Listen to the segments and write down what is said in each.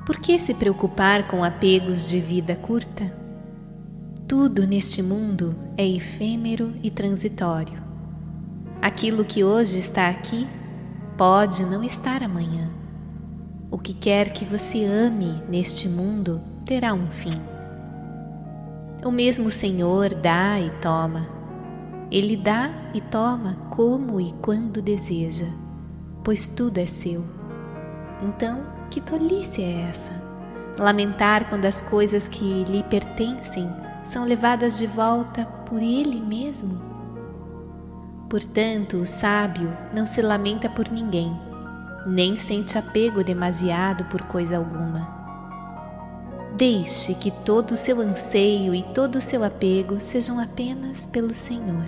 Por que se preocupar com apegos de vida curta? Tudo neste mundo é efêmero e transitório. Aquilo que hoje está aqui pode não estar amanhã. O que quer que você ame neste mundo terá um fim. O mesmo Senhor dá e toma. Ele dá e toma como e quando deseja, pois tudo é seu. Então, que tolice é essa? Lamentar quando as coisas que lhe pertencem são levadas de volta por ele mesmo? Portanto, o sábio não se lamenta por ninguém, nem sente apego demasiado por coisa alguma. Deixe que todo o seu anseio e todo o seu apego sejam apenas pelo Senhor.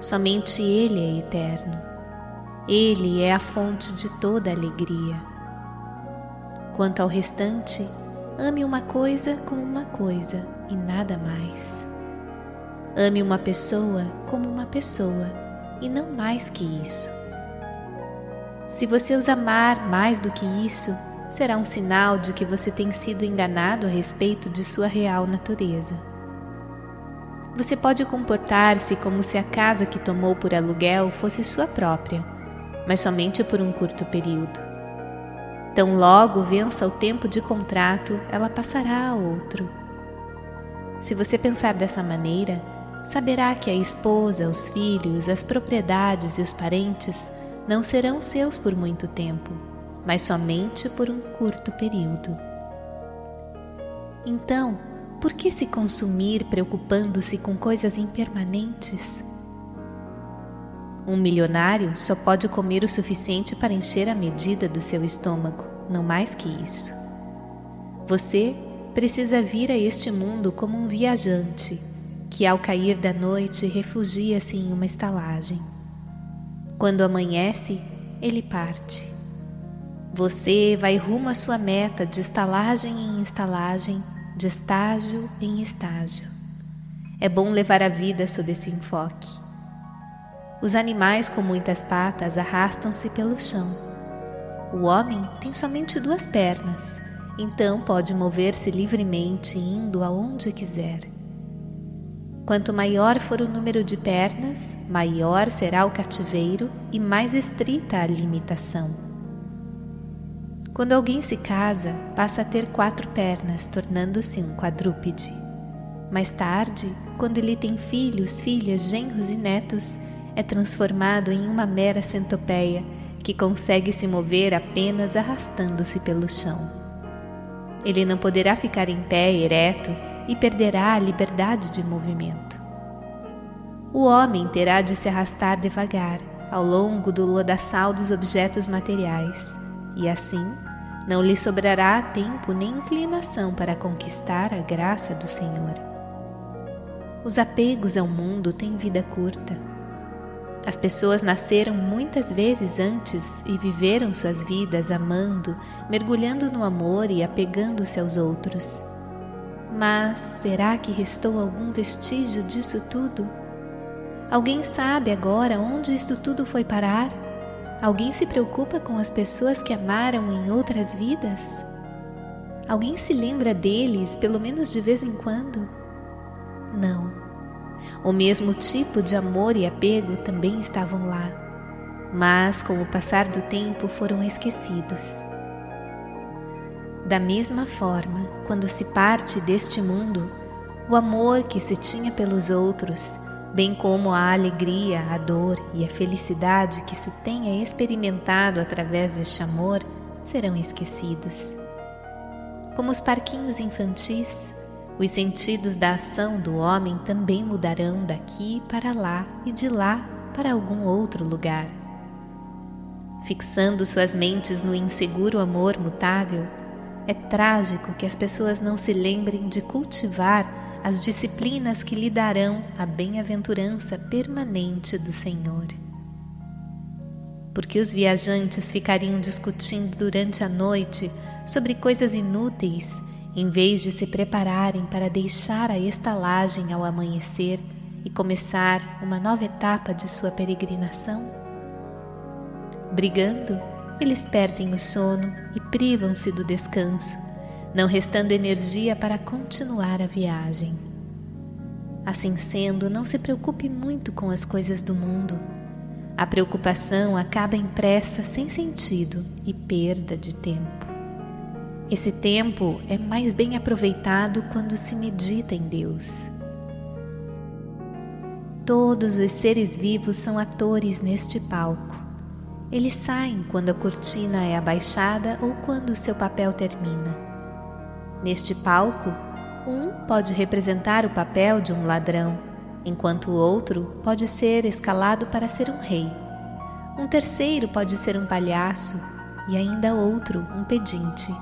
Somente Ele é eterno. Ele é a fonte de toda alegria. Quanto ao restante, ame uma coisa como uma coisa e nada mais. Ame uma pessoa como uma pessoa e não mais que isso. Se você os amar mais do que isso, será um sinal de que você tem sido enganado a respeito de sua real natureza. Você pode comportar-se como se a casa que tomou por aluguel fosse sua própria, mas somente por um curto período. Tão logo vença o tempo de contrato, ela passará a outro. Se você pensar dessa maneira, saberá que a esposa, os filhos, as propriedades e os parentes não serão seus por muito tempo, mas somente por um curto período. Então, por que se consumir preocupando-se com coisas impermanentes? Um milionário só pode comer o suficiente para encher a medida do seu estômago, não mais que isso. Você precisa vir a este mundo como um viajante, que ao cair da noite refugia-se em uma estalagem. Quando amanhece, ele parte. Você vai rumo à sua meta de estalagem em estalagem, de estágio em estágio. É bom levar a vida sob esse enfoque. Os animais com muitas patas arrastam-se pelo chão. O homem tem somente 2 pernas, então pode mover-se livremente indo aonde quiser. Quanto maior for o número de pernas, maior será o cativeiro e mais estrita a limitação. Quando alguém se casa, passa a ter 4 pernas, tornando-se um quadrúpede. Mais tarde, quando ele tem filhos, filhas, genros e netos, é transformado em uma mera centopeia que consegue se mover apenas arrastando-se pelo chão. Ele não poderá ficar em pé ereto e perderá a liberdade de movimento. O homem terá de se arrastar devagar ao longo do lodaçal dos objetos materiais, e assim não lhe sobrará tempo nem inclinação para conquistar a graça do Senhor. Os apegos ao mundo têm vida curta. As pessoas nasceram muitas vezes antes e viveram suas vidas amando, mergulhando no amor e apegando-se aos outros. Mas será que restou algum vestígio disso tudo? Alguém sabe agora onde isto tudo foi parar? Alguém se preocupa com as pessoas que amaram em outras vidas? Alguém se lembra deles, pelo menos de vez em quando? Não. O mesmo tipo de amor e apego também estavam lá, mas com o passar do tempo foram esquecidos. Da mesma forma, quando se parte deste mundo, o amor que se tinha pelos outros, bem como a alegria, a dor e a felicidade que se tenha experimentado através deste amor, serão esquecidos. Como os parquinhos infantis, os sentidos da ação do homem também mudarão daqui para lá e de lá para algum outro lugar. Fixando suas mentes no inseguro amor mutável, é trágico que as pessoas não se lembrem de cultivar as disciplinas que lhe darão a bem-aventurança permanente do Senhor. Porque os viajantes ficariam discutindo durante a noite sobre coisas inúteis, em vez de se prepararem para deixar a estalagem ao amanhecer e começar uma nova etapa de sua peregrinação? Brigando, eles perdem o sono e privam-se do descanso, não restando energia para continuar a viagem. Assim sendo, não se preocupe muito com as coisas do mundo. A preocupação acaba em pressa sem sentido e perda de tempo. Esse tempo é mais bem aproveitado quando se medita em Deus. Todos os seres vivos são atores neste palco. Eles saem quando a cortina é abaixada ou quando o seu papel termina. Neste palco, um pode representar o papel de um ladrão, enquanto o outro pode ser escalado para ser um rei. Um terceiro pode ser um palhaço e ainda outro um pedinte.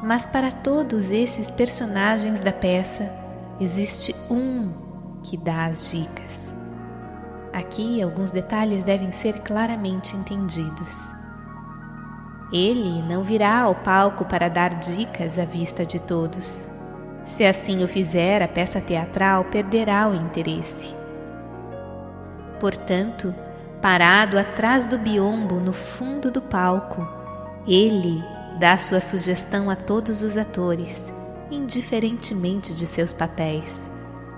Mas para todos esses personagens da peça, existe um que dá as dicas. Aqui, alguns detalhes devem ser claramente entendidos. Ele não virá ao palco para dar dicas à vista de todos. Se assim o fizer, a peça teatral perderá o interesse. Portanto, parado atrás do biombo no fundo do palco, ele dá sua sugestão a todos os atores, indiferentemente de seus papéis.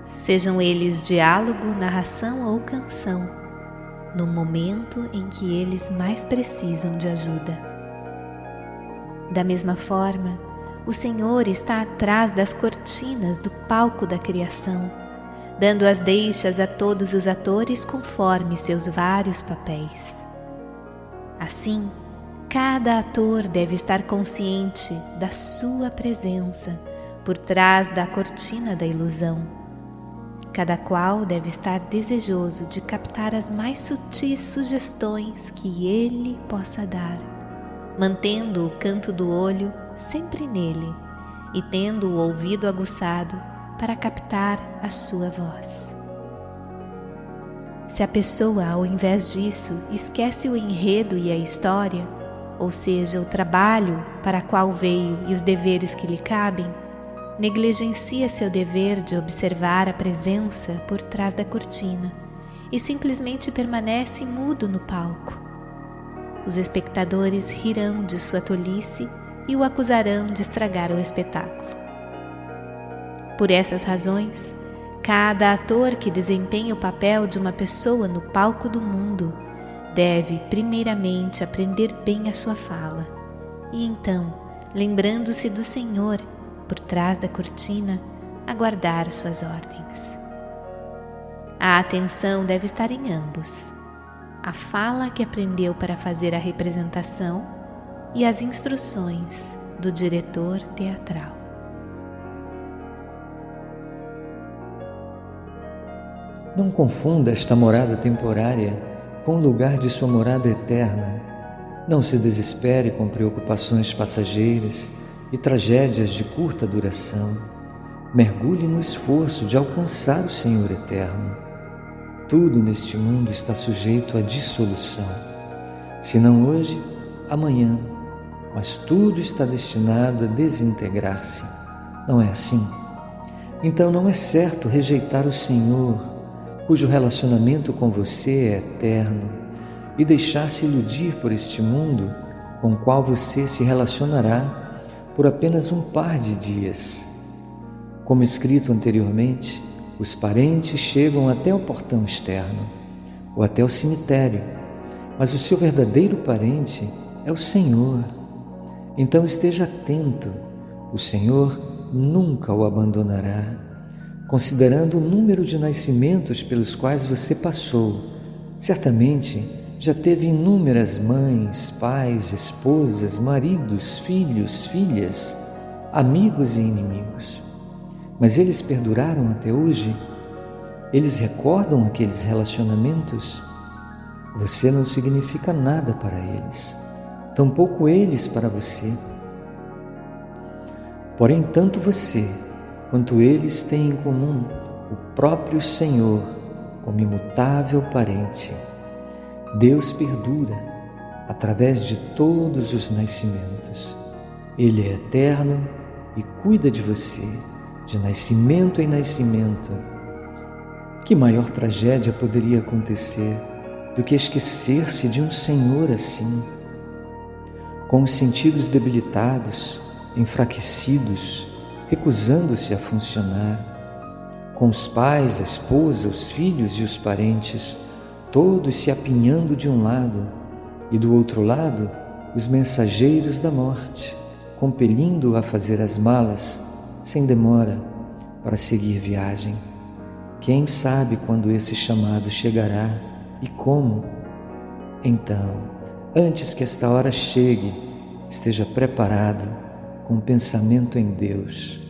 Sejam eles diálogo, narração ou canção, no momento em que eles mais precisam de ajuda. Da mesma forma, o Senhor está atrás das cortinas do palco da criação, dando as deixas a todos os atores conforme seus vários papéis. Assim, cada ator deve estar consciente da sua presença por trás da cortina da ilusão. Cada qual deve estar desejoso de captar as mais sutis sugestões que ele possa dar, mantendo o canto do olho sempre nele e tendo o ouvido aguçado para captar a sua voz. Se a pessoa, ao invés disso, esquece o enredo e a história, ou seja, o trabalho para qual veio e os deveres que lhe cabem, negligencia seu dever de observar a presença por trás da cortina e simplesmente permanece mudo no palco. Os espectadores rirão de sua tolice e o acusarão de estragar o espetáculo. Por essas razões, cada ator que desempenha o papel de uma pessoa no palco do mundo deve primeiramente aprender bem a sua fala e então, lembrando-se do Senhor por trás da cortina, aguardar suas ordens. A atenção deve estar em ambos: a fala que aprendeu para fazer a representação e as instruções do diretor teatral. Não confunda esta morada temporária com o lugar de sua morada eterna. Não se desespere com preocupações passageiras e tragédias de curta duração. Mergulhe no esforço de alcançar o Senhor eterno. Tudo neste mundo está sujeito à dissolução. Se não hoje, amanhã. Mas tudo está destinado a desintegrar-se. Não é assim? Então não é certo rejeitar o Senhor, cujo relacionamento com você é eterno, e deixar-se iludir por este mundo com o qual você se relacionará por apenas um par de dias. Como escrito anteriormente, os parentes chegam até o portão externo ou até o cemitério, mas o seu verdadeiro parente é o Senhor. Então esteja atento, o Senhor nunca o abandonará. Considerando o número de nascimentos pelos quais você passou, certamente já teve inúmeras mães, pais, esposas, maridos, filhos, filhas, amigos e inimigos. Mas eles perduraram até hoje? Eles recordam aqueles relacionamentos? Você não significa nada para eles, tampouco eles para você. Porém, tanto você quanto eles têm em comum o próprio Senhor como imutável parente. Deus perdura através de todos os nascimentos. Ele é eterno e cuida de você, de nascimento em nascimento. Que maior tragédia poderia acontecer do que esquecer-se de um Senhor assim? com os sentidos debilitados, enfraquecidos, recusando-se a funcionar, com os pais, a esposa, os filhos e os parentes, todos se apinhando de um lado, e do outro lado, os mensageiros da morte, compelindo-o a fazer as malas, sem demora, para seguir viagem. Quem sabe quando esse chamado chegará e como? Então, antes que esta hora chegue, esteja preparado com pensamento em Deus.